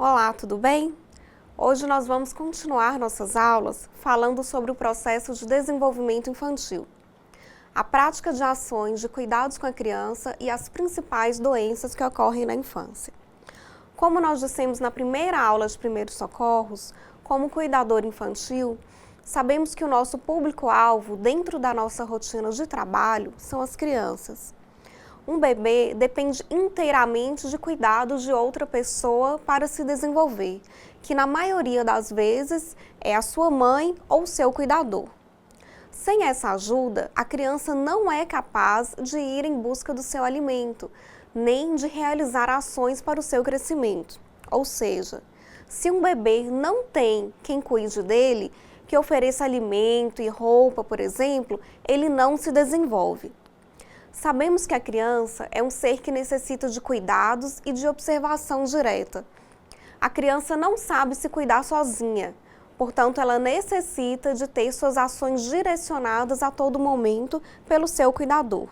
Olá, tudo bem? Hoje nós vamos continuar nossas aulas falando sobre o processo de desenvolvimento infantil, a prática de ações de cuidados com a criança e as principais doenças que ocorrem na infância. Como nós dissemos na primeira aula de primeiros socorros, como cuidador infantil, sabemos que o nosso público-alvo dentro da nossa rotina de trabalho são as crianças. Um bebê depende inteiramente de cuidados de outra pessoa para se desenvolver, que na maioria das vezes é a sua mãe ou seu cuidador. Sem essa ajuda, a criança não é capaz de ir em busca do seu alimento, nem de realizar ações para o seu crescimento. Ou seja, se um bebê não tem quem cuide dele, que ofereça alimento e roupa, por exemplo, ele não se desenvolve. Sabemos que a criança é um ser que necessita de cuidados e de observação direta. A criança não sabe se cuidar sozinha, portanto, ela necessita de ter suas ações direcionadas a todo momento pelo seu cuidador.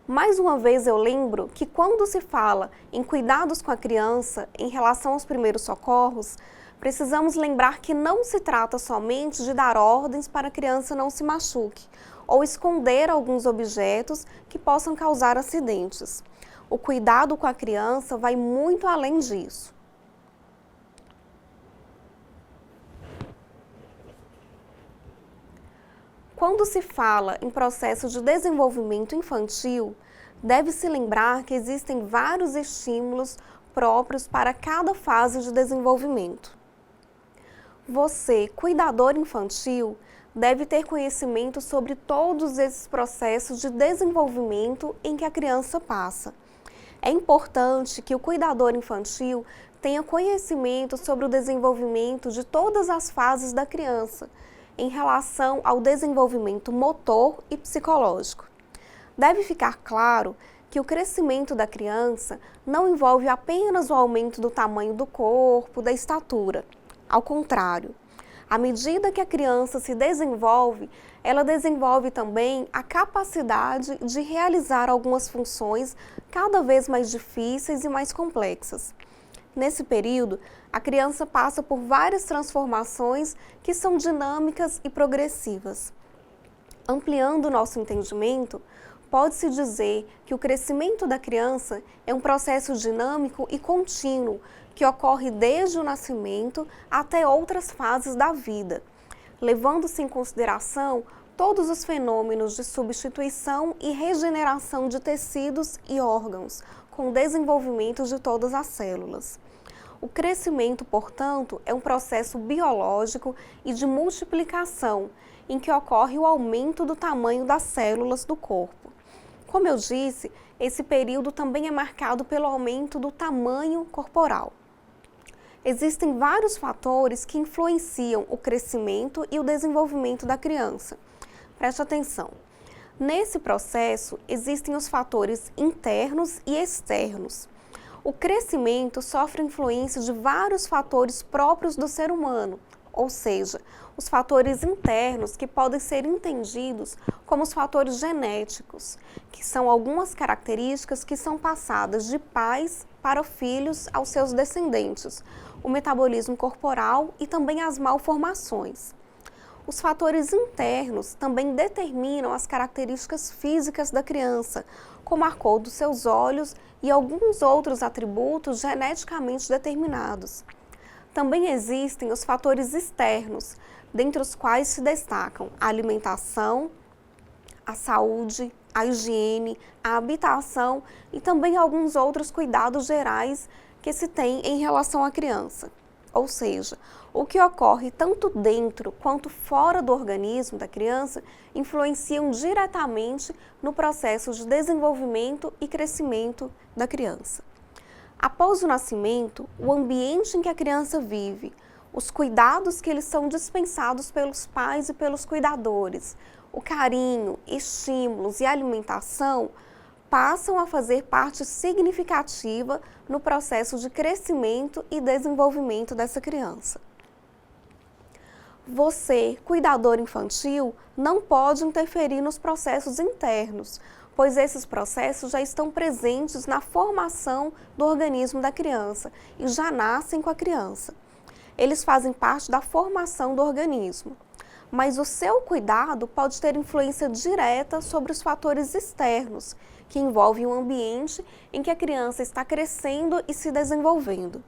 Mais uma vez eu lembro que quando se fala em cuidados com a criança em relação aos primeiros socorros, precisamos lembrar que não se trata somente de dar ordens para a criança não se machuque, ou esconder alguns objetos que possam causar acidentes. O cuidado com a criança vai muito além disso. Quando se fala em processo de desenvolvimento infantil, deve-se lembrar que existem vários estímulos próprios para cada fase de desenvolvimento. Você, cuidador infantil, deve ter conhecimento sobre todos esses processos de desenvolvimento em que a criança passa. É importante que o cuidador infantil tenha conhecimento sobre o desenvolvimento de todas as fases da criança, em relação ao desenvolvimento motor e psicológico. Deve ficar claro que o crescimento da criança não envolve apenas o aumento do tamanho do corpo, da estatura. Ao contrário, à medida que a criança se desenvolve, ela desenvolve também a capacidade de realizar algumas funções cada vez mais difíceis e mais complexas. Nesse período, a criança passa por várias transformações que são dinâmicas e progressivas. Ampliando o nosso entendimento, pode-se dizer que o crescimento da criança é um processo dinâmico e contínuo, que ocorre desde o nascimento até outras fases da vida, levando-se em consideração todos os fenômenos de substituição e regeneração de tecidos e órgãos, com o desenvolvimento de todas as células. O crescimento, portanto, é um processo biológico e de multiplicação, em que ocorre o aumento do tamanho das células do corpo. Como eu disse, esse período também é marcado pelo aumento do tamanho corporal. Existem vários fatores que influenciam o crescimento e o desenvolvimento da criança. Preste atenção. Nesse processo, existem os fatores internos e externos. O crescimento sofre influência de vários fatores próprios do ser humano, ou seja, os fatores internos que podem ser entendidos como os fatores genéticos, que são algumas características que são passadas de pais para filhos aos seus descendentes, o metabolismo corporal e também as malformações. Os fatores internos também determinam as características físicas da criança, como a cor dos seus olhos e alguns outros atributos geneticamente determinados. Também existem os fatores externos, dentre os quais se destacam a alimentação, a saúde, a higiene, a habitação e também alguns outros cuidados gerais que se tem em relação à criança. Ou seja, o que ocorre tanto dentro quanto fora do organismo da criança influenciam diretamente no processo de desenvolvimento e crescimento da criança. Após o nascimento, o ambiente em que a criança vive, os cuidados que eles são dispensados pelos pais e pelos cuidadores, o carinho, estímulos e alimentação passam a fazer parte significativa no processo de crescimento e desenvolvimento dessa criança. Você, cuidador infantil, não pode interferir nos processos internos, pois esses processos já estão presentes na formação do organismo da criança e já nascem com a criança. Eles fazem parte da formação do organismo, mas o seu cuidado pode ter influência direta sobre os fatores externos, que envolvem o ambiente em que a criança está crescendo e se desenvolvendo.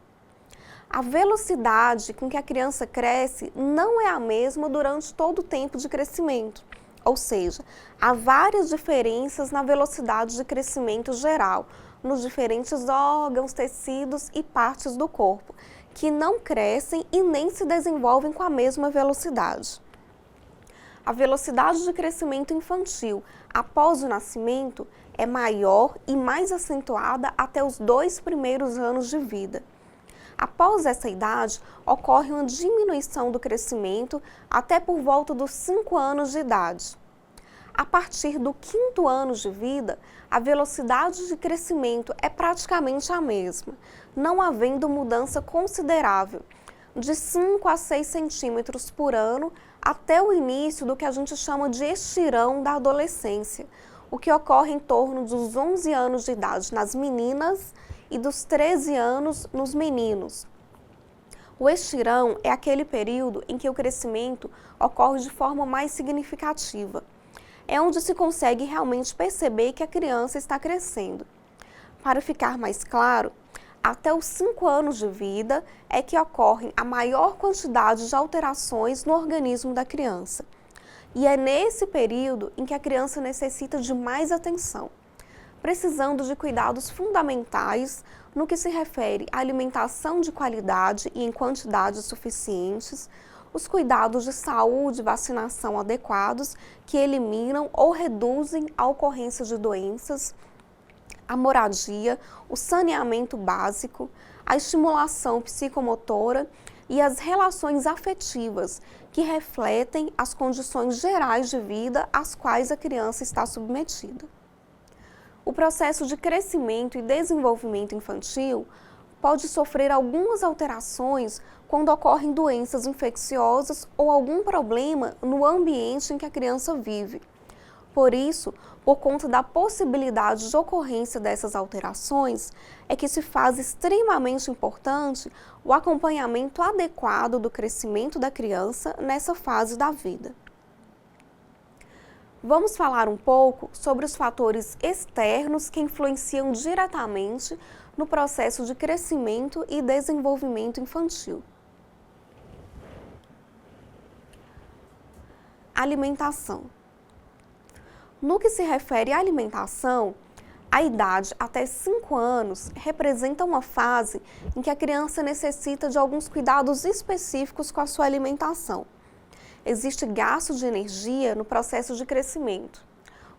A velocidade com que a criança cresce não é a mesma durante todo o tempo de crescimento, ou seja, há várias diferenças na velocidade de crescimento geral, nos diferentes órgãos, tecidos e partes do corpo, que não crescem e nem se desenvolvem com a mesma velocidade. A velocidade de crescimento infantil após o nascimento é maior e mais acentuada até os 2 primeiros anos de vida. Após essa idade, ocorre uma diminuição do crescimento até por volta dos 5 anos de idade. A partir do 5º ano de vida, a velocidade de crescimento é praticamente a mesma, não havendo mudança considerável, de 5 a 6 centímetros por ano até o início do que a gente chama de estirão da adolescência, o que ocorre em torno dos 11 anos de idade nas meninas e dos 13 anos nos meninos. O estirão é aquele período em que o crescimento ocorre de forma mais significativa. É onde se consegue realmente perceber que a criança está crescendo. Para ficar mais claro, até os 5 anos de vida é que ocorrem a maior quantidade de alterações no organismo da criança. E é nesse período em que a criança necessita de mais atenção, precisando de cuidados fundamentais no que se refere à alimentação de qualidade e em quantidades suficientes, os cuidados de saúde e vacinação adequados que eliminam ou reduzem a ocorrência de doenças, a moradia, o saneamento básico, a estimulação psicomotora e as relações afetivas que refletem as condições gerais de vida às quais a criança está submetida. O processo de crescimento e desenvolvimento infantil pode sofrer algumas alterações quando ocorrem doenças infecciosas ou algum problema no ambiente em que a criança vive. Por isso, por conta da possibilidade de ocorrência dessas alterações, é que se faz extremamente importante o acompanhamento adequado do crescimento da criança nessa fase da vida. Vamos falar um pouco sobre os fatores externos que influenciam diretamente no processo de crescimento e desenvolvimento infantil. Alimentação. No que se refere à alimentação, a idade até 5 anos representa uma fase em que a criança necessita de alguns cuidados específicos com a sua alimentação. Existe gasto de energia no processo de crescimento.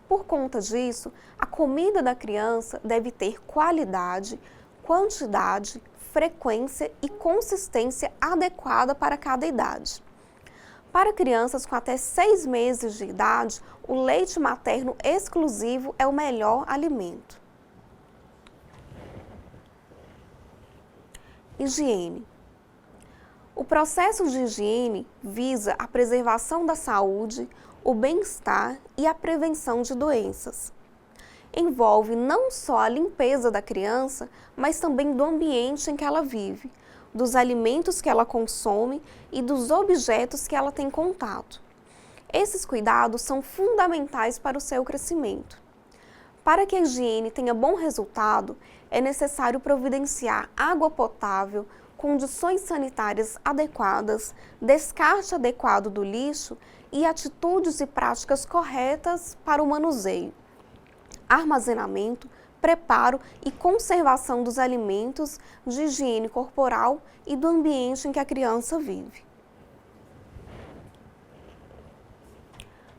Por conta disso, a comida da criança deve ter qualidade, quantidade, frequência e consistência adequada para cada idade. Para crianças com até 6 meses de idade, o leite materno exclusivo é o melhor alimento. Higiene. O processo de higiene visa a preservação da saúde, o bem-estar e a prevenção de doenças. Envolve não só a limpeza da criança, mas também do ambiente em que ela vive, dos alimentos que ela consome e dos objetos que ela tem contato. Esses cuidados são fundamentais para o seu crescimento. Para que a higiene tenha bom resultado, é necessário providenciar água potável, condições sanitárias adequadas, descarte adequado do lixo e atitudes e práticas corretas para o manuseio, armazenamento, preparo e conservação dos alimentos, de higiene corporal e do ambiente em que a criança vive.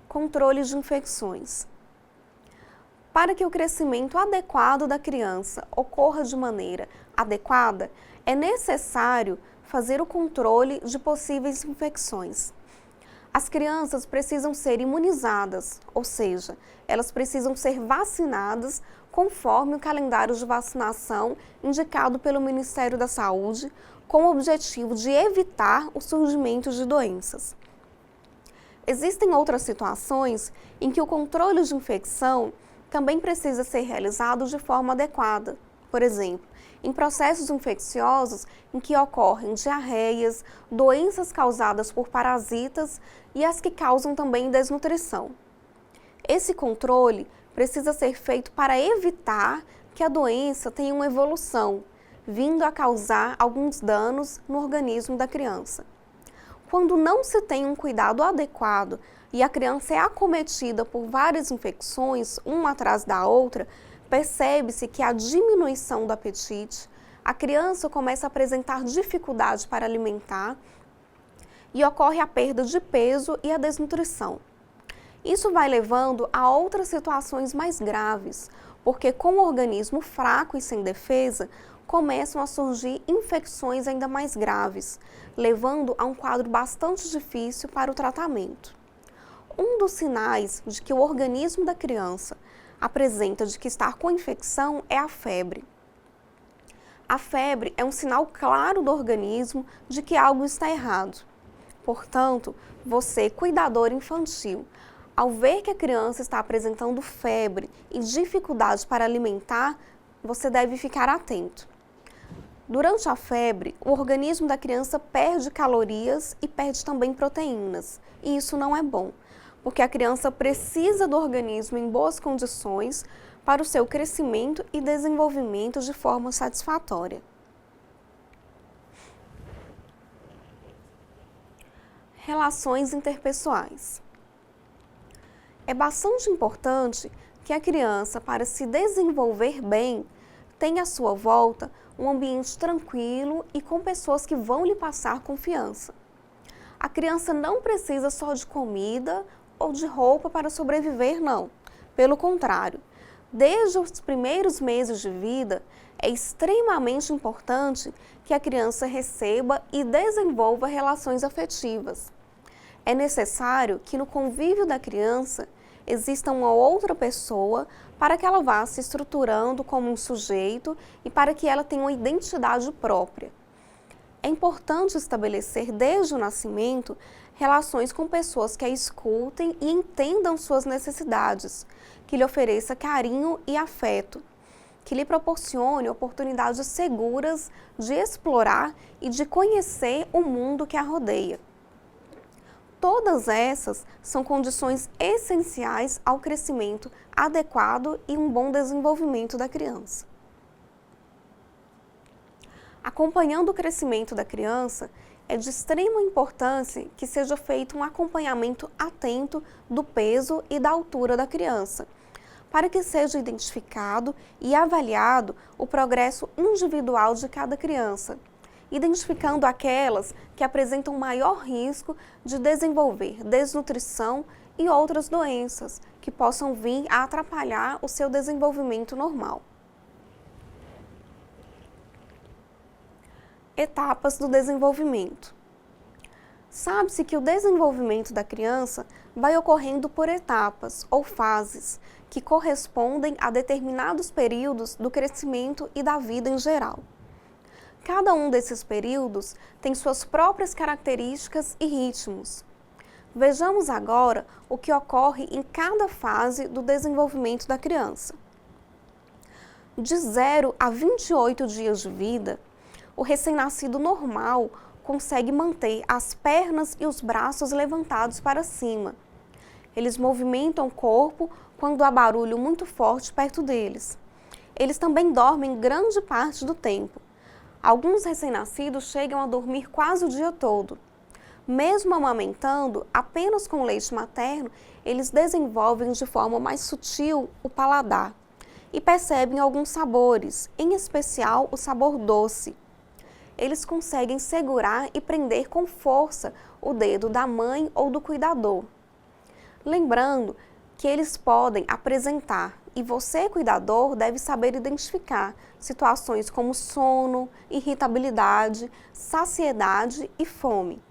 Controle de infecções. Para que o crescimento adequado da criança ocorra de maneira adequada, é necessário fazer o controle de possíveis infecções. As crianças precisam ser imunizadas, ou seja, elas precisam ser vacinadas conforme o calendário de vacinação indicado pelo Ministério da Saúde, com o objetivo de evitar o surgimento de doenças. Existem outras situações em que o controle de infecção também precisa ser realizado de forma adequada. Por exemplo, em processos infecciosos em que ocorrem diarreias, doenças causadas por parasitas e as que causam também desnutrição. Esse controle precisa ser feito para evitar que a doença tenha uma evolução, vindo a causar alguns danos no organismo da criança. Quando não se tem um cuidado adequado e a criança é acometida por várias infecções, uma atrás da outra, percebe-se que há diminuição do apetite, a criança começa a apresentar dificuldade para alimentar e ocorre a perda de peso e a desnutrição. Isso vai levando a outras situações mais graves, porque com o organismo fraco e sem defesa, começam a surgir infecções ainda mais graves, levando a um quadro bastante difícil para o tratamento. Um dos sinais de que o organismo da criança apresenta de que está com infecção é a febre. A febre é um sinal claro do organismo de que algo está errado. Portanto, você, cuidador infantil, ao ver que a criança está apresentando febre e dificuldade para alimentar, você deve ficar atento. Durante a febre, o organismo da criança perde calorias e perde também proteínas, e isso não é bom, porque a criança precisa do organismo em boas condições para o seu crescimento e desenvolvimento de forma satisfatória. Relações interpessoais. É bastante importante que a criança, para se desenvolver bem, tenha à sua volta um ambiente tranquilo e com pessoas que vão lhe passar confiança. A criança não precisa só de comida ou de roupa para sobreviver, não. Pelo contrário, desde os primeiros meses de vida, é extremamente importante que a criança receba e desenvolva relações afetivas. É necessário que no convívio da criança exista uma outra pessoa para que ela vá se estruturando como um sujeito e para que ela tenha uma identidade própria. É importante estabelecer desde o nascimento relações com pessoas que a escutem e entendam suas necessidades, que lhe ofereça carinho e afeto, que lhe proporcione oportunidades seguras de explorar e de conhecer o mundo que a rodeia. Todas essas são condições essenciais ao crescimento adequado e um bom desenvolvimento da criança. Acompanhando o crescimento da criança, é de extrema importância que seja feito um acompanhamento atento do peso e da altura da criança, para que seja identificado e avaliado o progresso individual de cada criança, identificando aquelas que apresentam maior risco de desenvolver desnutrição e outras doenças que possam vir a atrapalhar o seu desenvolvimento normal. Etapas do desenvolvimento. Sabe-se que o desenvolvimento da criança vai ocorrendo por etapas ou fases que correspondem a determinados períodos do crescimento e da vida em geral. Cada um desses períodos tem suas próprias características e ritmos. Vejamos agora o que ocorre em cada fase do desenvolvimento da criança. De 0 a 28 dias de vida, o recém-nascido normal consegue manter as pernas e os braços levantados para cima. Eles movimentam o corpo quando há barulho muito forte perto deles. Eles também dormem grande parte do tempo. Alguns recém-nascidos chegam a dormir quase o dia todo. Mesmo amamentando, apenas com leite materno, eles desenvolvem de forma mais sutil o paladar e percebem alguns sabores, em especial o sabor doce. Eles conseguem segurar e prender com força o dedo da mãe ou do cuidador. Lembrando que eles podem apresentar, e você, cuidador, deve saber identificar situações como sono, irritabilidade, saciedade e fome.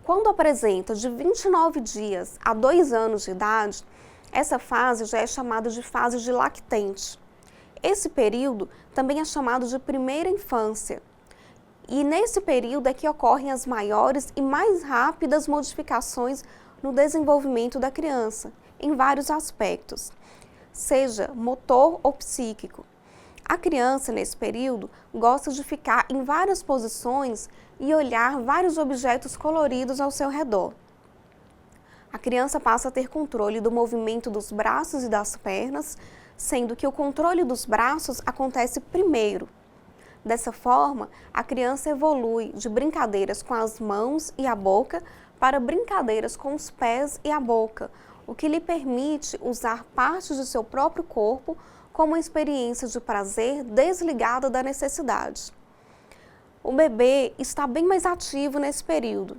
Quando apresenta de 29 dias a 2 anos de idade, essa fase já é chamada de fase de lactente. Esse período também é chamado de primeira infância. E nesse período é que ocorrem as maiores e mais rápidas modificações no desenvolvimento da criança, em vários aspectos. seja motor ou psíquico. A criança, nesse período, gosta de ficar em várias posições e olhar vários objetos coloridos ao seu redor. A criança passa a ter controle do movimento dos braços e das pernas, sendo que o controle dos braços acontece primeiro. Dessa forma, a criança evolui de brincadeiras com as mãos e a boca para brincadeiras com os pés e a boca, o que lhe permite usar partes de seu próprio corpo como uma experiência de prazer desligada da necessidade. O bebê está bem mais ativo nesse período.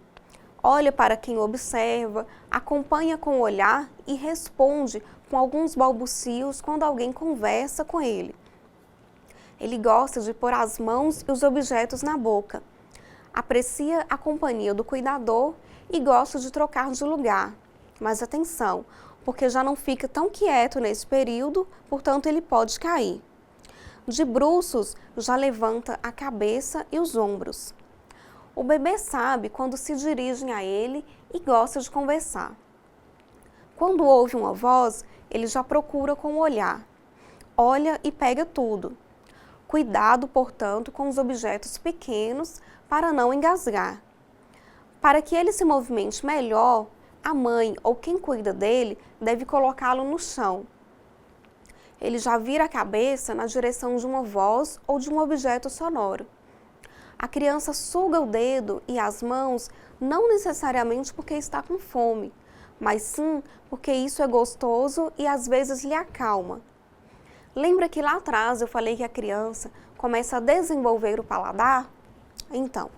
Olha para quem observa, acompanha com o olhar e responde com alguns balbucios quando alguém conversa com ele. Ele gosta de pôr as mãos e os objetos na boca. Aprecia a companhia do cuidador e gosta de trocar de lugar. Mas atenção, porque já não fica tão quieto nesse período, portanto ele pode cair. De bruços, já levanta a cabeça e os ombros. O bebê sabe quando se dirigem a ele e gosta de conversar. Quando ouve uma voz, ele já procura com o olhar. Olha e pega tudo. Cuidado, portanto, com os objetos pequenos para não engasgar. Para que ele se movimente melhor, a mãe ou quem cuida dele deve colocá-lo no chão. Ele já vira a cabeça na direção de uma voz ou de um objeto sonoro. A criança suga o dedo e as mãos não necessariamente porque está com fome, mas sim porque isso é gostoso e às vezes lhe acalma. Lembra que lá atrás eu falei que a criança começa a desenvolver o paladar? Então,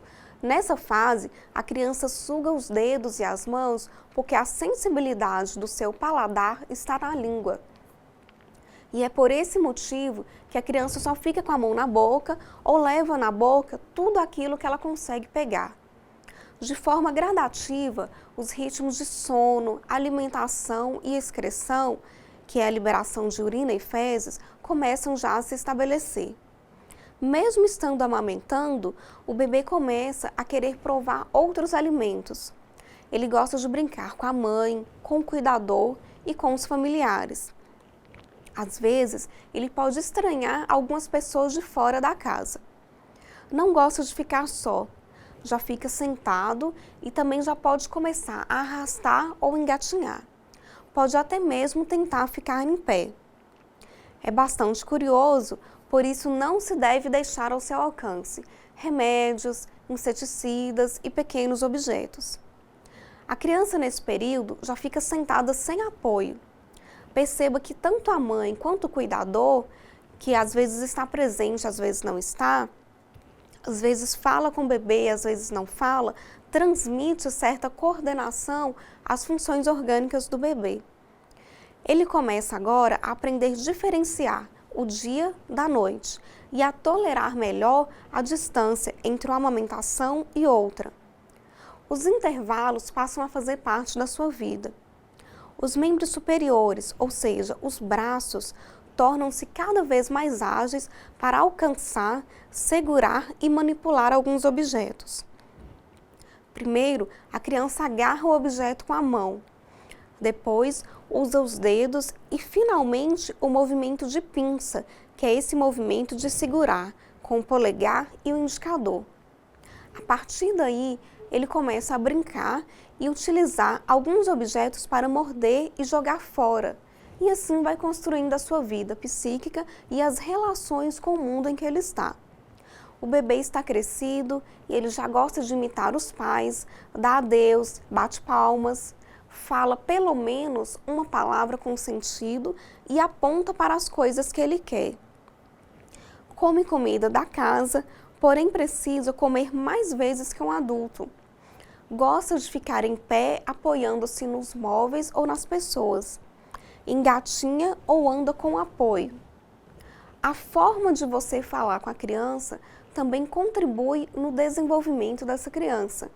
nessa fase, a criança suga os dedos e as mãos porque a sensibilidade do seu paladar está na língua. E é por esse motivo que a criança só fica com a mão na boca ou leva na boca tudo aquilo que ela consegue pegar. De forma gradativa, os ritmos de sono, alimentação e excreção, que é a liberação de urina e fezes, começam já a se estabelecer. Mesmo estando amamentando, o bebê começa a querer provar outros alimentos. Ele gosta de brincar com a mãe, com o cuidador e com os familiares. Às vezes, ele pode estranhar algumas pessoas de fora da casa. Não gosta de ficar só, já fica sentado e também já pode começar a arrastar ou engatinhar. Pode até mesmo tentar ficar em pé. É bastante curioso, por isso não se deve deixar ao seu alcance remédios, inseticidas e pequenos objetos. A criança nesse período já fica sentada sem apoio. Perceba que tanto a mãe quanto o cuidador, que às vezes está presente, às vezes não está, às vezes fala com o bebê, às vezes não fala, transmite certa coordenação às funções orgânicas do bebê. Ele começa agora a aprender a diferenciar o dia da noite e a tolerar melhor a distância entre uma amamentação e outra. Os intervalos passam a fazer parte da sua vida. Os membros superiores, ou seja, os braços, tornam-se cada vez mais ágeis para alcançar, segurar e manipular alguns objetos. Primeiro, a criança agarra o objeto com a mão. Depois, usa os dedos e, finalmente, o movimento de pinça, que é esse movimento de segurar com o polegar e o indicador. A partir daí, ele começa a brincar e utilizar alguns objetos para morder e jogar fora. E assim vai construindo a sua vida psíquica e as relações com o mundo em que ele está. O bebê está crescido e ele já gosta de imitar os pais, dá adeus, bate palmas, fala pelo menos uma palavra com sentido e aponta para as coisas que ele quer. Come comida da casa, porém precisa comer mais vezes que um adulto. Gosta de ficar em pé apoiando-se nos móveis ou nas pessoas. Engatinha ou anda com apoio. A forma de você falar com a criança também contribui no desenvolvimento dessa criança.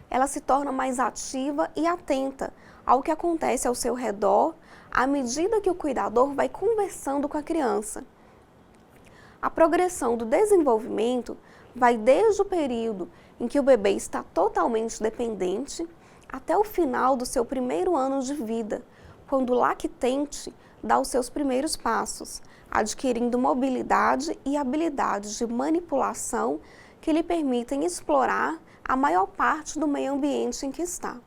Ela se torna mais ativa e atenta ao que acontece ao seu redor à medida que o cuidador vai conversando com a criança. A progressão do desenvolvimento vai desde o período em que o bebê está totalmente dependente até o final do seu primeiro ano de vida, quando o lactente dá os seus primeiros passos, adquirindo mobilidade e habilidades de manipulação que lhe permitem explorar a maior parte do meio ambiente em que está.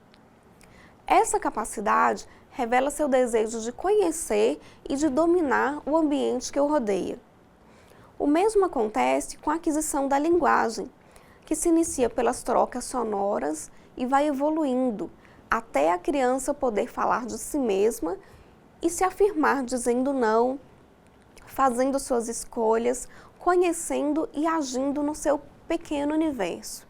Essa capacidade revela seu desejo de conhecer e de dominar o ambiente que o rodeia. O mesmo acontece com a aquisição da linguagem, que se inicia pelas trocas sonoras e vai evoluindo até a criança poder falar de si mesma e se afirmar dizendo não, fazendo suas escolhas, conhecendo e agindo no seu pequeno universo.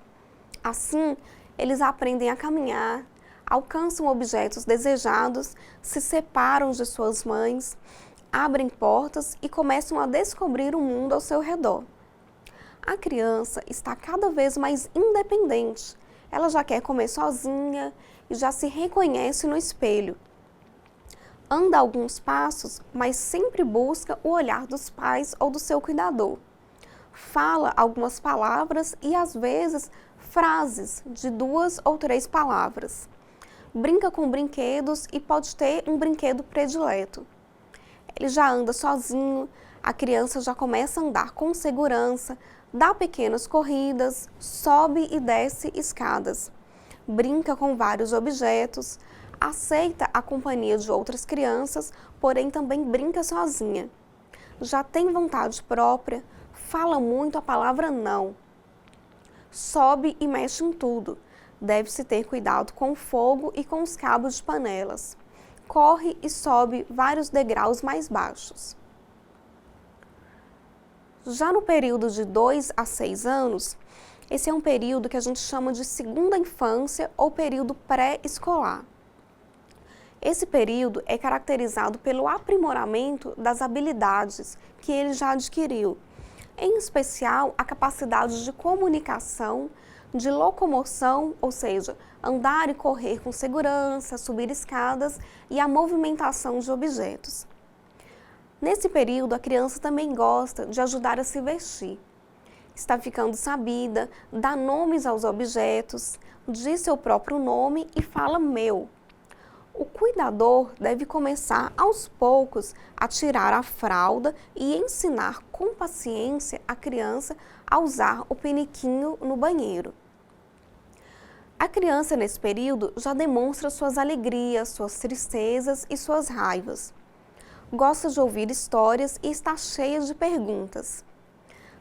Assim, eles aprendem a caminhar, alcançam objetos desejados, se separam de suas mães, abrem portas e começam a descobrir o mundo ao seu redor. A criança está cada vez mais independente. Ela já quer comer sozinha e já se reconhece no espelho. Anda alguns passos, mas sempre busca o olhar dos pais ou do seu cuidador. Fala algumas palavras e, às vezes, frases de 2 ou 3 palavras. Brinca com brinquedos e pode ter um brinquedo predileto. Ele já anda sozinho, a criança já começa a andar com segurança, dá pequenas corridas, sobe e desce escadas. Brinca com vários objetos, aceita a companhia de outras crianças, porém também brinca sozinha. Já tem vontade própria, fala muito a palavra não. Sobe e mexe em tudo. Deve-se ter cuidado com o fogo e com os cabos de panelas. Corre e sobe vários degraus mais baixos. Já no período de 2 a 6 anos, esse é um período que a gente chama de segunda infância ou período pré-escolar. Esse período é caracterizado pelo aprimoramento das habilidades que ele já adquiriu, em especial a capacidade de comunicação, de locomoção, ou seja, andar e correr com segurança, subir escadas e a movimentação de objetos. Nesse período, a criança também gosta de ajudar a se vestir. Está ficando sabida, dá nomes aos objetos, diz seu próprio nome e fala meu. O cuidador deve começar aos poucos a tirar a fralda e ensinar com paciência a criança a usar o peniquinho no banheiro. A criança nesse período já demonstra suas alegrias, suas tristezas e suas raivas. Gosta de ouvir histórias e está cheia de perguntas.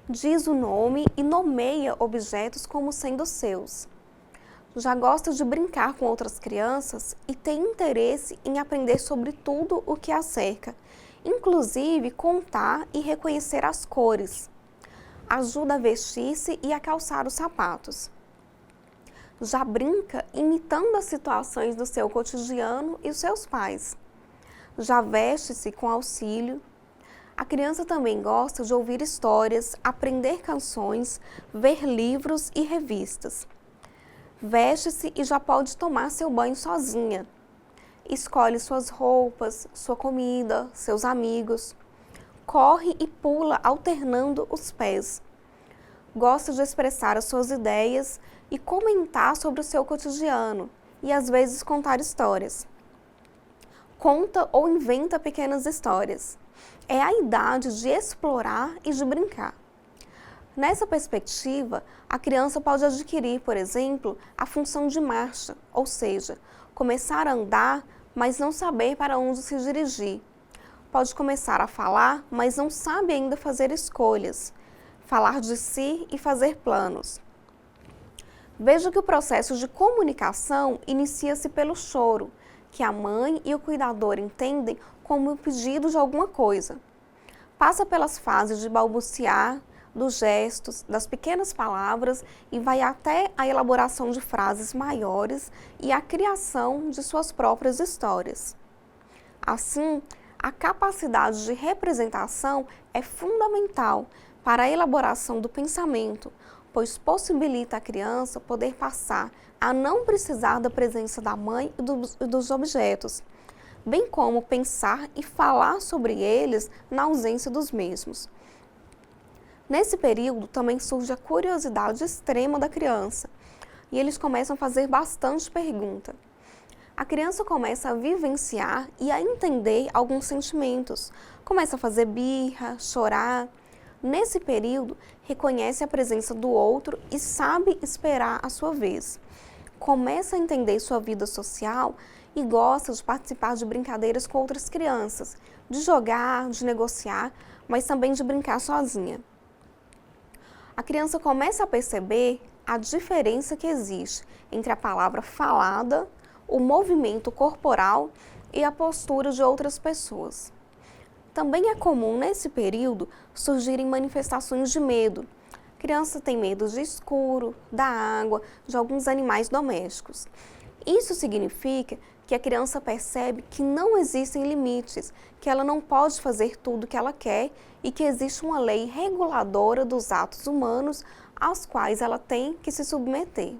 Diz o nome e nomeia objetos como sendo seus. Já gosta de brincar com outras crianças e tem interesse em aprender sobre tudo o que a cerca, inclusive contar e reconhecer as cores. Ajuda a vestir-se e a calçar os sapatos. Já brinca imitando as situações do seu cotidiano e os seus pais. Já veste-se com auxílio. A criança também gosta de ouvir histórias, aprender canções, ver livros e revistas. Veste-se e já pode tomar seu banho sozinha. Escolhe suas roupas, sua comida, seus amigos. Corre e pula alternando os pés. Gosta de expressar as suas ideias e comentar sobre o seu cotidiano e às vezes contar histórias. Conta ou inventa pequenas histórias. É a idade de explorar e de brincar. Nessa perspectiva, a criança pode adquirir, por exemplo, a função de marcha, ou seja, começar a andar, mas não saber para onde se dirigir. Pode começar a falar, mas não sabe ainda fazer escolhas, falar de si e fazer planos. Veja que o processo de comunicação inicia-se pelo choro, que a mãe e o cuidador entendem como o pedido de alguma coisa. Passa pelas fases de balbuciar, dos gestos, das pequenas palavras e vai até a elaboração de frases maiores e a criação de suas próprias histórias. Assim, a capacidade de representação é fundamental para a elaboração do pensamento, pois possibilita à criança poder passar a não precisar da presença da mãe e dos objetos, bem como pensar e falar sobre eles na ausência dos mesmos. Nesse período também surge a curiosidade extrema da criança e eles começam a fazer bastante pergunta. a criança começa a vivenciar e a entender alguns sentimentos, começa a fazer birra, chorar. Nesse período, reconhece a presença do outro e sabe esperar a sua vez. Começa a entender sua vida social e gosta de participar de brincadeiras com outras crianças, de jogar, de negociar, mas também de brincar sozinha. A criança começa a perceber a diferença que existe entre a palavra falada, o movimento corporal e a postura de outras pessoas. Também é comum, nesse período, surgirem manifestações de medo. A criança tem medo de escuro, da água, de alguns animais domésticos. Isso significa que a criança percebe que não existem limites, que ela não pode fazer tudo o que ela quer e que existe uma lei reguladora dos atos humanos aos quais ela tem que se submeter.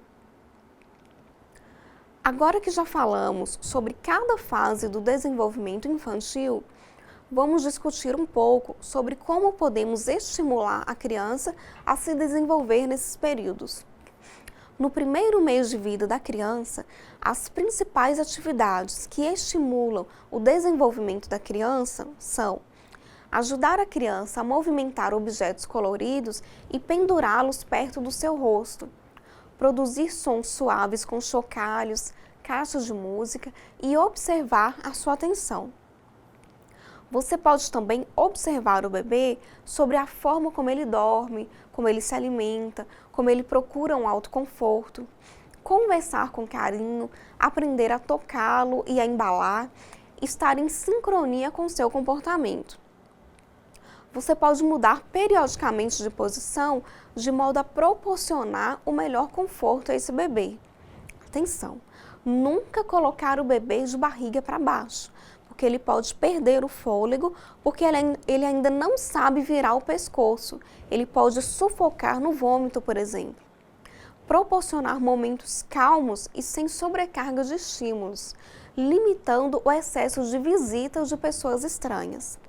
Agora que já falamos sobre cada fase do desenvolvimento infantil, vamos discutir um pouco sobre como podemos estimular a criança a se desenvolver nesses períodos. No primeiro mês de vida da criança, as principais atividades que estimulam o desenvolvimento da criança são ajudar a criança a movimentar objetos coloridos e pendurá-los perto do seu rosto, produzir sons suaves com chocalhos, caixas de música e observar a sua atenção. Você pode também observar o bebê sobre a forma como ele dorme, como ele se alimenta, como ele procura um autoconforto, conversar com carinho, aprender a tocá-lo e a embalar, estar em sincronia com seu comportamento. Você pode mudar periodicamente de posição de modo a proporcionar o melhor conforto a esse bebê. Atenção, nunca colocar o bebê de barriga para baixo, porque ele pode perder o fôlego, porque ele ainda não sabe virar o pescoço. Ele pode sufocar no vômito, por exemplo. Proporcionar momentos calmos e sem sobrecarga de estímulos, limitando o excesso de visitas de pessoas estranhas.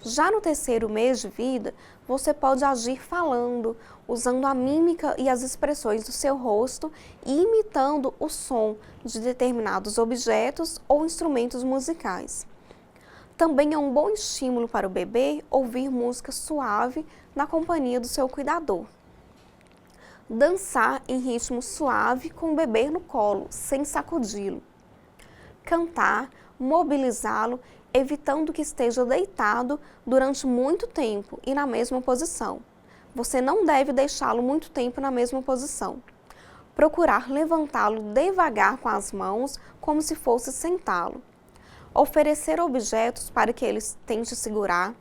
Já no terceiro mês de vida, você pode agir falando, usando a mímica e as expressões do seu rosto e imitando o som de determinados objetos ou instrumentos musicais. Também é um bom estímulo para o bebê ouvir música suave na companhia do seu cuidador. Dançar em ritmo suave com o bebê no colo, sem sacudi-lo. Cantar, mobilizá-lo, evitando que esteja deitado durante muito tempo e na mesma posição. Você não deve deixá-lo muito tempo na mesma posição. Procurar levantá-lo devagar com as mãos, como se fosse sentá-lo. Oferecer objetos para que ele tente segurar,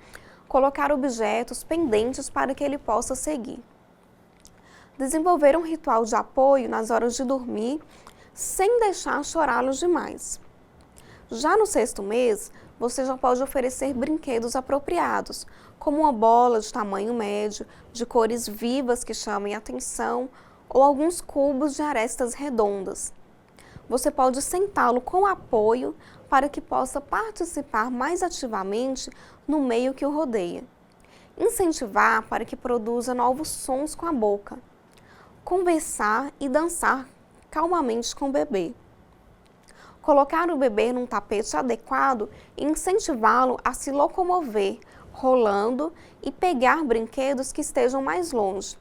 colocar objetos pendentes para que ele possa seguir. Desenvolver um ritual de apoio nas horas de dormir, sem deixar chorá-los demais. Já no sexto mês, você já pode oferecer brinquedos apropriados, como uma bola de tamanho médio, de cores vivas que chamem atenção, ou alguns cubos de arestas redondas. Você pode sentá-lo com apoio para que possa participar mais ativamente no meio que o rodeia. Incentivar para que produza novos sons com a boca. Conversar e dançar calmamente com o bebê. Colocar o bebê num tapete adequado e incentivá-lo a se locomover, rolando e pegar brinquedos que estejam mais longe.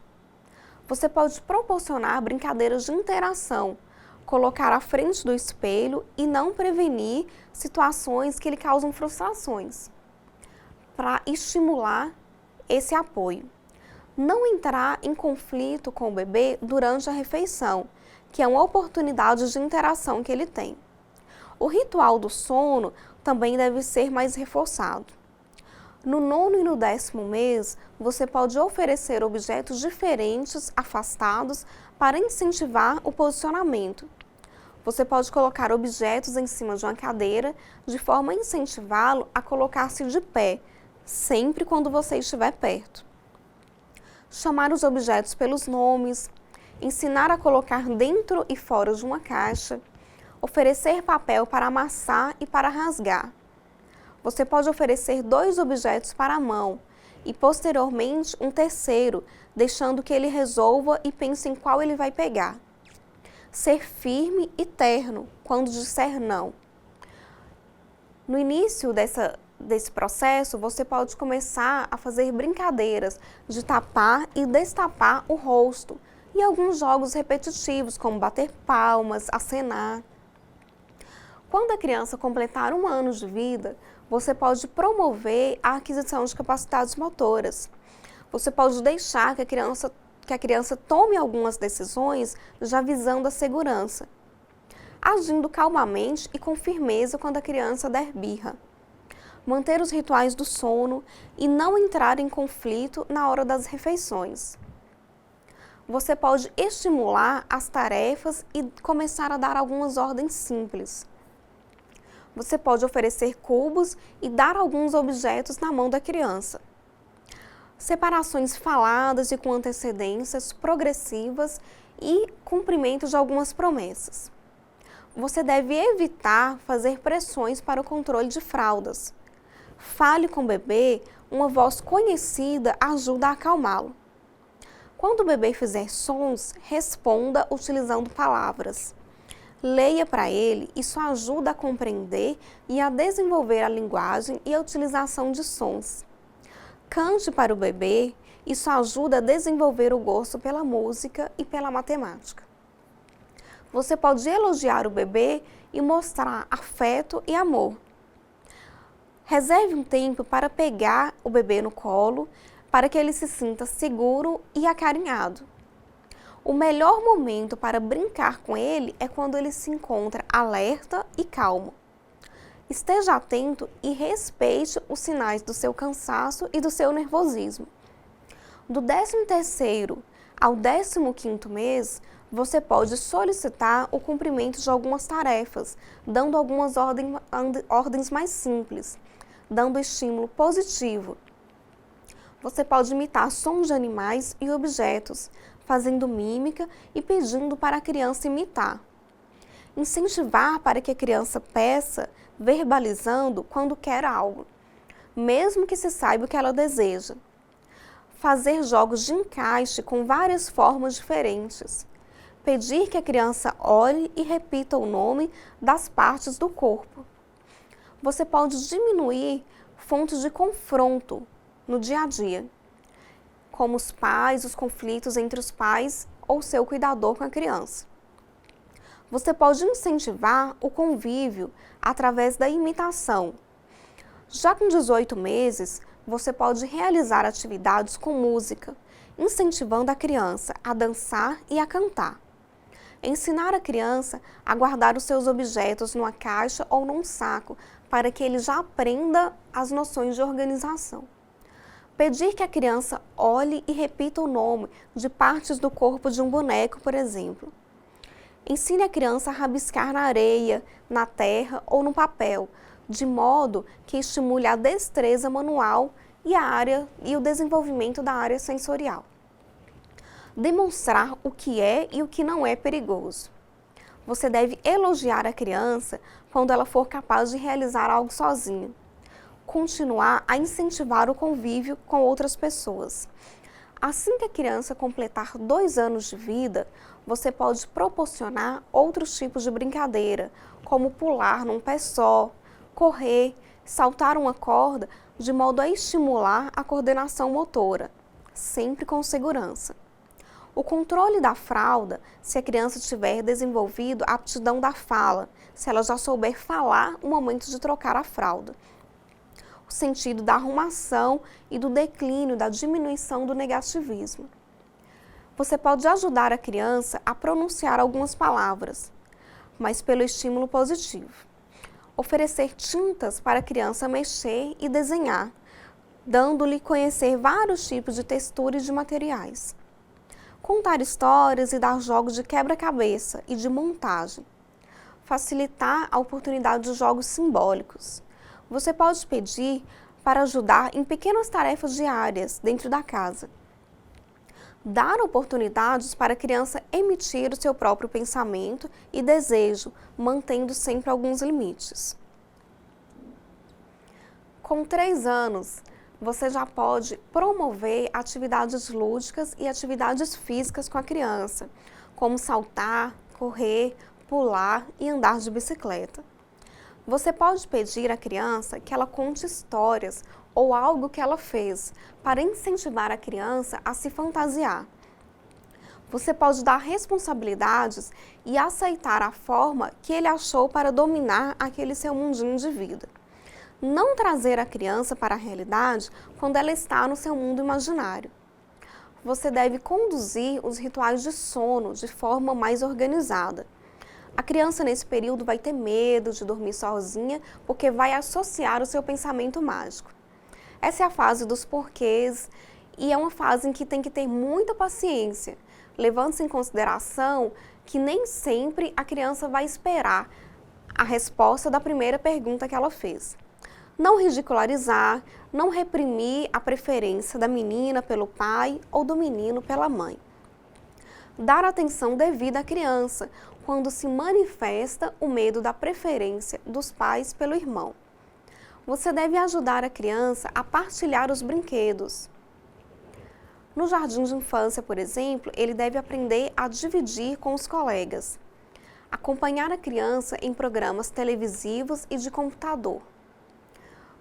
Você pode proporcionar brincadeiras de interação, colocar à frente do espelho e não prevenir situações que lhe causam frustrações, para estimular esse apoio. Não entrar em conflito com o bebê durante a refeição, que é uma oportunidade de interação que ele tem. O ritual do sono também deve ser mais reforçado. No 9º e no 10º mês, você pode oferecer objetos diferentes, afastados, para incentivar o posicionamento. Você pode colocar objetos em cima de uma cadeira, de forma a incentivá-lo a colocar-se de pé, sempre quando você estiver perto. Chamar os objetos pelos nomes, ensinar a colocar dentro e fora de uma caixa, oferecer papel para amassar e para rasgar. Você pode oferecer 2 objetos para a mão e, posteriormente, um terceiro, deixando que ele resolva e pense em qual ele vai pegar. ser firme e terno quando disser não. No início desse processo, você pode começar a fazer brincadeiras de tapar e destapar o rosto e alguns jogos repetitivos, como bater palmas, acenar. Quando a criança completar 1 ano de vida, você pode promover a aquisição de capacidades motoras. Você pode deixar que a criança tome algumas decisões já visando a segurança, agindo calmamente e com firmeza quando a criança der birra. Manter os rituais do sono e não entrar em conflito na hora das refeições. Você pode estimular as tarefas e começar a dar algumas ordens simples. Você pode oferecer cubos e dar alguns objetos na mão da criança. Separações faladas e com antecedências progressivas e cumprimento de algumas promessas. Você deve evitar fazer pressões para o controle de fraldas. Fale com o bebê, uma voz conhecida ajuda a acalmá-lo. Quando o bebê fizer sons, responda utilizando palavras. Leia para ele, isso ajuda a compreender e a desenvolver a linguagem e a utilização de sons. Cante para o bebê, isso ajuda a desenvolver o gosto pela música e pela matemática. Você pode elogiar o bebê e mostrar afeto e amor. Reserve um tempo para pegar o bebê no colo, para que ele se sinta seguro e acarinhado. O melhor momento para brincar com ele é quando ele se encontra alerta e calmo. Esteja atento e respeite os sinais do seu cansaço e do seu nervosismo. Do 13º ao 15º mês, você pode solicitar o cumprimento de algumas tarefas, dando algumas ordens mais simples, dando estímulo positivo. Você pode imitar sons de animais e objetos, fazendo mímica e pedindo para a criança imitar. Incentivar para que a criança peça, verbalizando quando quer algo, mesmo que se saiba o que ela deseja. Fazer jogos de encaixe com várias formas diferentes. Pedir que a criança olhe e repita o nome das partes do corpo. Você pode diminuir fontes de confronto no dia a dia, como os pais, os conflitos entre os pais ou seu cuidador com a criança. Você pode incentivar o convívio através da imitação. Já com 18 meses, você pode realizar atividades com música, incentivando a criança a dançar e a cantar. Ensinar a criança a guardar os seus objetos numa caixa ou num saco, para que ele já aprenda as noções de organização. Pedir que a criança olhe e repita o nome de partes do corpo de um boneco, por exemplo. Ensine a criança a rabiscar na areia, na terra ou no papel, de modo que estimule a destreza manual e o desenvolvimento da área sensorial. Demonstrar o que é e o que não é perigoso. Você deve elogiar a criança quando ela for capaz de realizar algo sozinha. Continuar a incentivar o convívio com outras pessoas. Assim que a criança completar 2 anos de vida, você pode proporcionar outros tipos de brincadeira, como pular num pé só, correr, saltar uma corda, de modo a estimular a coordenação motora, sempre com segurança. O controle da fralda, se a criança tiver desenvolvido a aptidão da fala, se ela já souber falar no momento de trocar a fralda. O sentido da arrumação e do declínio, da diminuição do negativismo. Você pode ajudar a criança a pronunciar algumas palavras, mas pelo estímulo positivo. Oferecer tintas para a criança mexer e desenhar, dando-lhe conhecer vários tipos de texturas e de materiais. Contar histórias e dar jogos de quebra-cabeça e de montagem. Facilitar a oportunidade de jogos simbólicos. Você pode pedir para ajudar em pequenas tarefas diárias dentro da casa. Dar oportunidades para a criança emitir o seu próprio pensamento e desejo, mantendo sempre alguns limites. Com 3 anos, você já pode promover atividades lúdicas e atividades físicas com a criança, como saltar, correr, pular e andar de bicicleta. Você pode pedir à criança que ela conte histórias ou algo que ela fez para incentivar a criança a se fantasiar. Você pode dar responsabilidades e aceitar a forma que ele achou para dominar aquele seu mundinho de vida. Não trazer a criança para a realidade quando ela está no seu mundo imaginário. Você deve conduzir os rituais de sono de forma mais organizada. A criança nesse período vai ter medo de dormir sozinha porque vai associar o seu pensamento mágico. Essa é a fase dos porquês e é uma fase em que tem que ter muita paciência, levando-se em consideração que nem sempre a criança vai esperar a resposta da primeira pergunta que ela fez. Não ridicularizar, não reprimir a preferência da menina pelo pai ou do menino pela mãe. Dar atenção devida à criança quando se manifesta o medo da preferência dos pais pelo irmão. Você deve ajudar a criança a partilhar os brinquedos. No jardim de infância, por exemplo, ele deve aprender a dividir com os colegas. Acompanhar a criança em programas televisivos e de computador.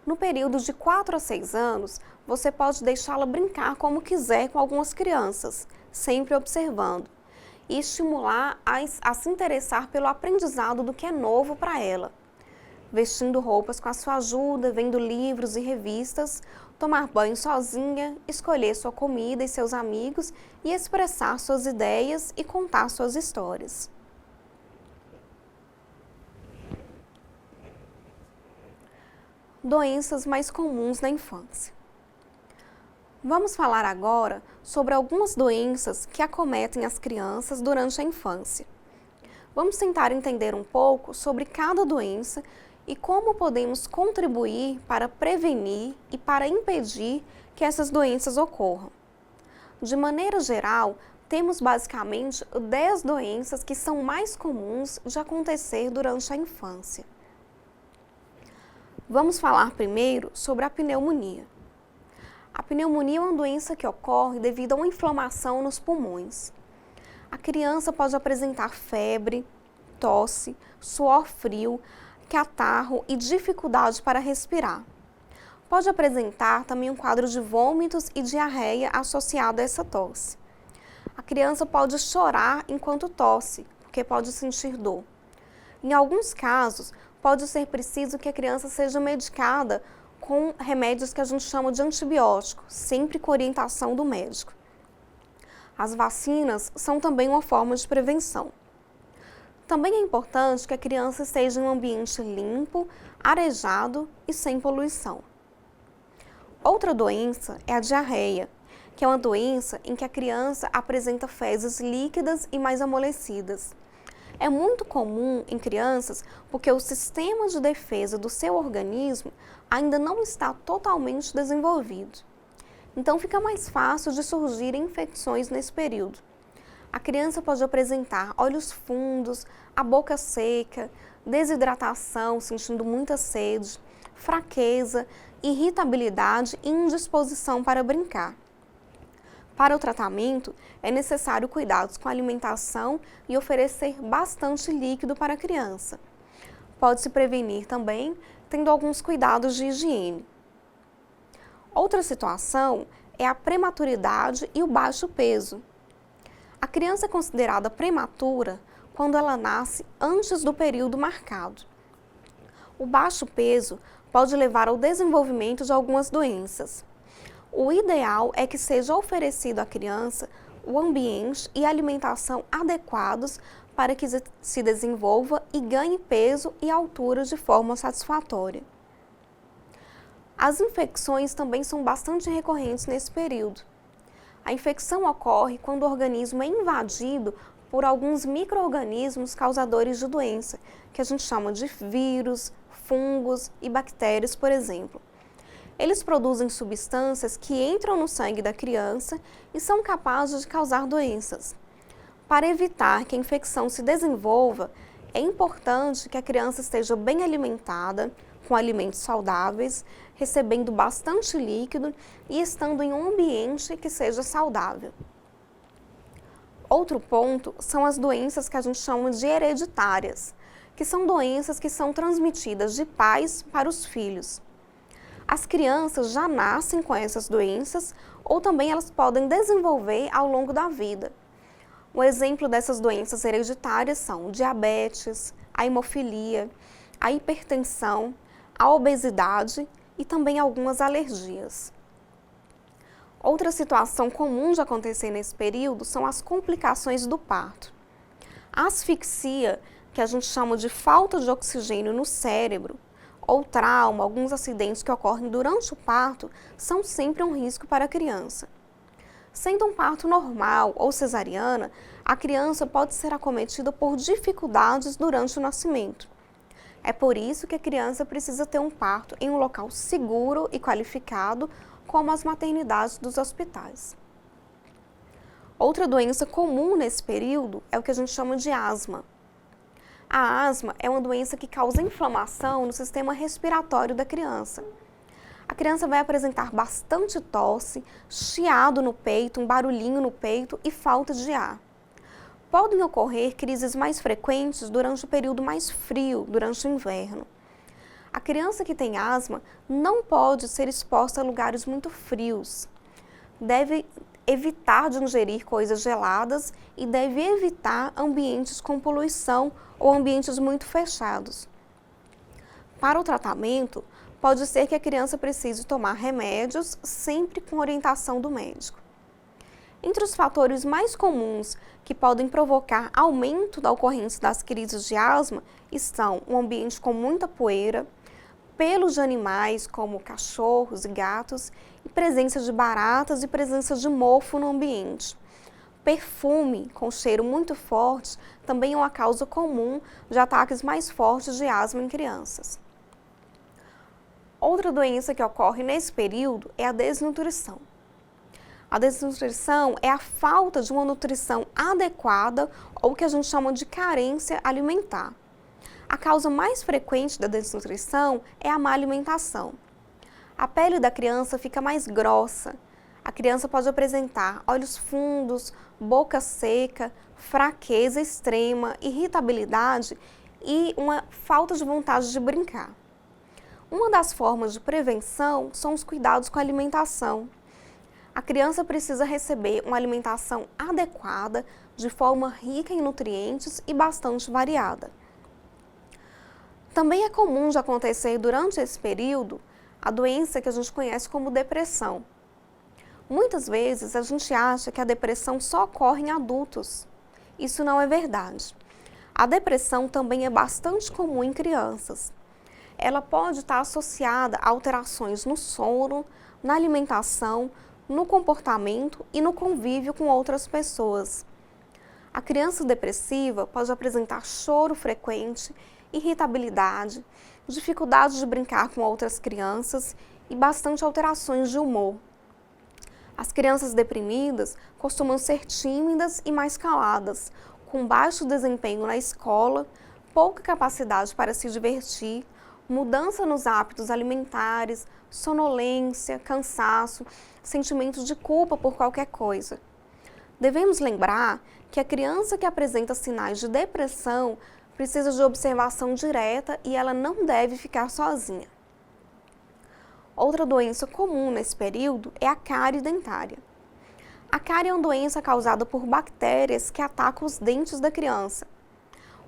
No período de 4 a 6 anos, você pode deixá-la brincar como quiser com algumas crianças, sempre observando, e estimular a se interessar pelo aprendizado do que é novo para ela. Vestindo roupas com a sua ajuda, vendo livros e revistas, tomar banho sozinha, escolher sua comida e seus amigos e expressar suas ideias e contar suas histórias. Doenças mais comuns na infância. Vamos falar agora sobre algumas doenças que acometem as crianças durante a infância. Vamos tentar entender um pouco sobre cada doença e como podemos contribuir para prevenir e para impedir que essas doenças ocorram. De maneira geral, temos basicamente 10 doenças que são mais comuns de acontecer durante a infância. Vamos falar primeiro sobre a pneumonia. A pneumonia é uma doença que ocorre devido a uma inflamação nos pulmões. A criança pode apresentar febre, tosse, suor frio, catarro e dificuldade para respirar. Pode apresentar também um quadro de vômitos e diarreia associado a essa tosse. A criança pode chorar enquanto tosse, porque pode sentir dor. Em alguns casos, pode ser preciso que a criança seja medicada com remédios que a gente chama de antibiótico, sempre com orientação do médico. As vacinas são também uma forma de prevenção. Também é importante que a criança esteja em um ambiente limpo, arejado e sem poluição. Outra doença é a diarreia, que é uma doença em que a criança apresenta fezes líquidas e mais amolecidas. É muito comum em crianças porque o sistema de defesa do seu organismo ainda não está totalmente desenvolvido. Então fica mais fácil de surgir infecções nesse período. A criança pode apresentar olhos fundos, a boca seca, desidratação, sentindo muita sede, fraqueza, irritabilidade e indisposição para brincar. Para o tratamento, é necessário cuidados com a alimentação e oferecer bastante líquido para a criança. Pode-se prevenir também tendo alguns cuidados de higiene. Outra situação é a prematuridade e o baixo peso. A criança é considerada prematura quando ela nasce antes do período marcado. O baixo peso pode levar ao desenvolvimento de algumas doenças. O ideal é que seja oferecido à criança o ambiente e alimentação adequados para que se desenvolva e ganhe peso e altura de forma satisfatória. As infecções também são bastante recorrentes nesse período. A infecção ocorre quando o organismo é invadido por alguns micro-organismos causadores de doença, que a gente chama de vírus, fungos e bactérias, por exemplo. Eles produzem substâncias que entram no sangue da criança e são capazes de causar doenças. Para evitar que a infecção se desenvolva, é importante que a criança esteja bem alimentada, com alimentos saudáveis, recebendo bastante líquido e estando em um ambiente que seja saudável. Outro ponto são as doenças que a gente chama de hereditárias, que são doenças que são transmitidas de pais para os filhos. As crianças já nascem com essas doenças ou também elas podem desenvolver ao longo da vida. Um exemplo dessas doenças hereditárias são o diabetes, a hemofilia, a hipertensão, a obesidade e também algumas alergias. Outra situação comum de acontecer nesse período são as complicações do parto. A asfixia, que a gente chama de falta de oxigênio no cérebro, ou trauma, alguns acidentes que ocorrem durante o parto, são sempre um risco para a criança. Sendo um parto normal ou cesariana, a criança pode ser acometida por dificuldades durante o nascimento. É por isso que a criança precisa ter um parto em um local seguro e qualificado, como as maternidades dos hospitais. Outra doença comum nesse período é o que a gente chama de asma. A asma é uma doença que causa inflamação no sistema respiratório da criança. A criança vai apresentar bastante tosse, chiado no peito, um barulhinho no peito e falta de ar. Podem ocorrer crises mais frequentes durante o período mais frio, durante o inverno. A criança que tem asma não pode ser exposta a lugares muito frios. Deve evitar de ingerir coisas geladas e deve evitar ambientes com poluição ou ambientes muito fechados. Para o tratamento, pode ser que a criança precise tomar remédios sempre com orientação do médico. Entre os fatores mais comuns que podem provocar aumento da ocorrência das crises de asma estão um ambiente com muita poeira, pelos de animais como cachorros e gatos, e presença de baratas e presença de mofo no ambiente. Perfume com cheiro muito forte também é uma causa comum de ataques mais fortes de asma em crianças. Outra doença que ocorre nesse período é a desnutrição. A desnutrição é a falta de uma nutrição adequada ou que a gente chama de carência alimentar. A causa mais frequente da desnutrição é a má alimentação. A pele da criança fica mais grossa. A criança pode apresentar olhos fundos, boca seca, fraqueza extrema, irritabilidade e uma falta de vontade de brincar. Uma das formas de prevenção são os cuidados com a alimentação. A criança precisa receber uma alimentação adequada, de forma rica em nutrientes e bastante variada. Também é comum de acontecer durante esse período a doença que a gente conhece como depressão. Muitas vezes a gente acha que a depressão só ocorre em adultos. Isso não é verdade. A depressão também é bastante comum em crianças. Ela pode estar associada a alterações no sono, na alimentação, no comportamento e no convívio com outras pessoas. A criança depressiva pode apresentar choro frequente, irritabilidade, dificuldade de brincar com outras crianças e bastante alterações de humor. As crianças deprimidas costumam ser tímidas e mais caladas, com baixo desempenho na escola, pouca capacidade para se divertir, mudança nos hábitos alimentares, sonolência, cansaço, sentimentos de culpa por qualquer coisa. Devemos lembrar que a criança que apresenta sinais de depressão precisa de observação direta e ela não deve ficar sozinha. Outra doença comum nesse período é a cárie dentária. A cárie é uma doença causada por bactérias que atacam os dentes da criança.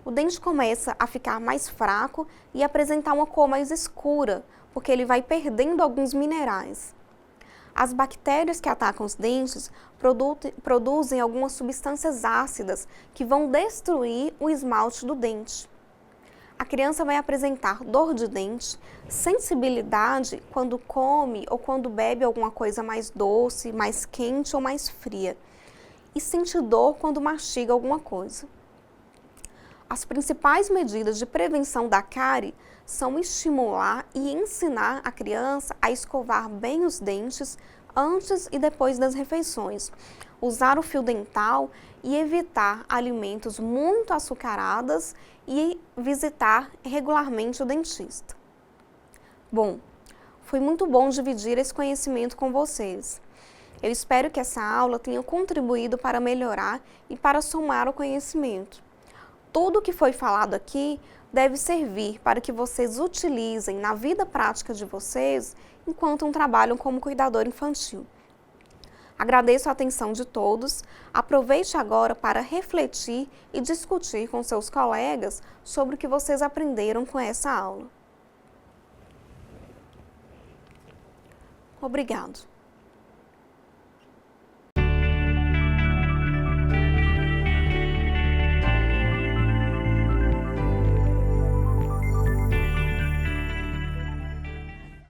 O dente começa a ficar mais fraco e apresentar uma cor mais escura, porque ele vai perdendo alguns minerais. As bactérias que atacam os dentes produzem algumas substâncias ácidas que vão destruir o esmalte do dente. A criança vai apresentar dor de dente, sensibilidade quando come ou quando bebe alguma coisa mais doce, mais quente ou mais fria, e sente dor quando mastiga alguma coisa. As principais medidas de prevenção da cárie são estimular e ensinar a criança a escovar bem os dentes antes e depois das refeições, usar o fio dental e evitar alimentos muito açucarados e visitar regularmente o dentista. Bom, foi muito bom dividir esse conhecimento com vocês. Eu espero que essa aula tenha contribuído para melhorar e para somar o conhecimento. Tudo o que foi falado aqui deve servir para que vocês utilizem na vida prática de vocês enquanto trabalham como cuidador infantil. Agradeço a atenção de todos. Aproveite agora para refletir e discutir com seus colegas sobre o que vocês aprenderam com essa aula. Obrigado.